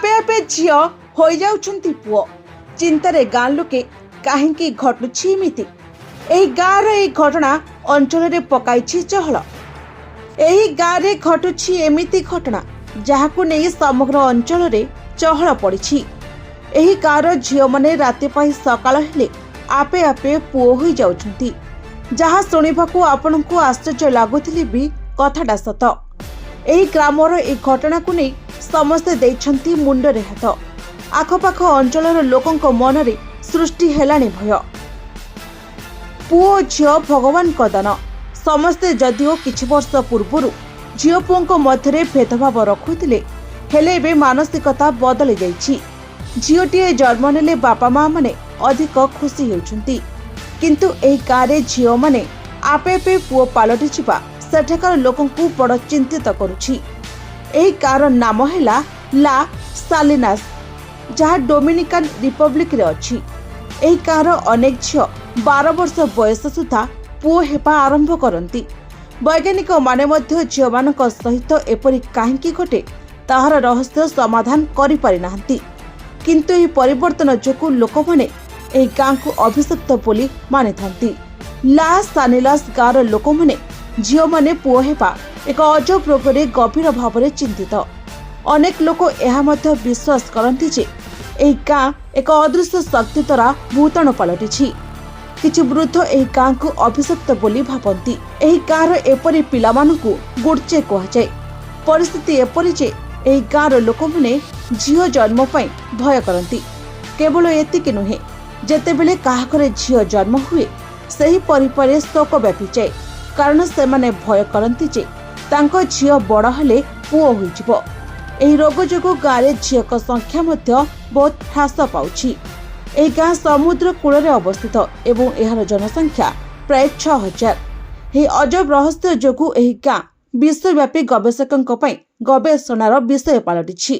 आपे आपे झियो हो जाउछंती पुओ चिंतारे गाँ लोके काहेकि घटुछि एमिति एही गाँर एही घटना अंचल रे पकाइछि चहल। एही गाँ रे घटुछि एमिति घटना जाहाकु नै समग्र अंचल रे चहल पड़िछि। एही गाँर झियो माने राति पाई सकाळ हेले आपे आपे पुओ होई जाउछंती जहा शुणिबाकू आपनकू आश्चर्य लागुथिले भी कथाटा सत। एही ग्रामर ए घटना को नै समस्ते देइछंती मुंडरे हाथ। आखपाख अंचलर लोकंक मनरे सृष्टि हेलानी भय। पुओ झियो भगवान का दान। समस्ते जदिओ किछि वर्ष पूर्वरु झियो पुओंक मध्यरे भेदभाव रखुथिले हेले एबे मानसिकता बदली जाइछि। झियोटीए जन्म नेले बापा माँ माने अधिक खुशी हेउछंती किंतु एही गाँरे झियो माने आपे आपे पुओ पालटि छिबा सेठाकार लोकंकू बड़ चिंतित करुछि। एही गाँर नाम हैला ला सालिनास जहाँ डोमिनिकान रिपब्लिक रे अछि। एही गाँर अनेक झियो 12 वर्ष बयस सुधा पुओ हेबा आरंभ करती। वैज्ञानिक माने मध्य झियो मानक सहित एपरि काहेकि घटे ताहार रहस्य समाधान करि पारि नाहंती किंतु एही परिवर्तन जोकु लोकमाने एही गाँ को अभिशप्त बोली मानि थांती। ला सानिलास गाँर लोकमाने झियो माने पुओ हेबा एक अजब रोगरे गभीर भावरे चिंतित। अनेक लोक एहा मध्य विश्वास करती जे एही गाँ एक अदृश्य शक्ति द्वारा भूताणु पलटिछि। किछि वृद्ध एही गाँ को अभिशप्त बोली भाबंती। एही गाँर एपरि पिलामानकू गुडचे कुहाଯାଏ। परिस्थिति एपरि जे एही गाँर लोकमाने झियो जन्म पाई भय करती। केवल एतिକି नुहे जेतेबेले काहाकरे झियो जन्म हुए सही परिवारे शोक व्यापी जाए कारण सेमाने भय करती जे तांको झियो बड़ हेले पुओ होइजिबो। एही रोग जोगु गाँरे झियोक संख्या मध्य बहुत ह्रास पाउछि। एही गाँ समुद्र कूଳରେ अवस्थित एवं एहार जनसंख्या प्राय 6000। एही अजब रहस्य जोगु एही गाँ विश्वव्यापी गवेषकଙ୍କ ପାଇଁ गवेषणार विषय पालटिछि।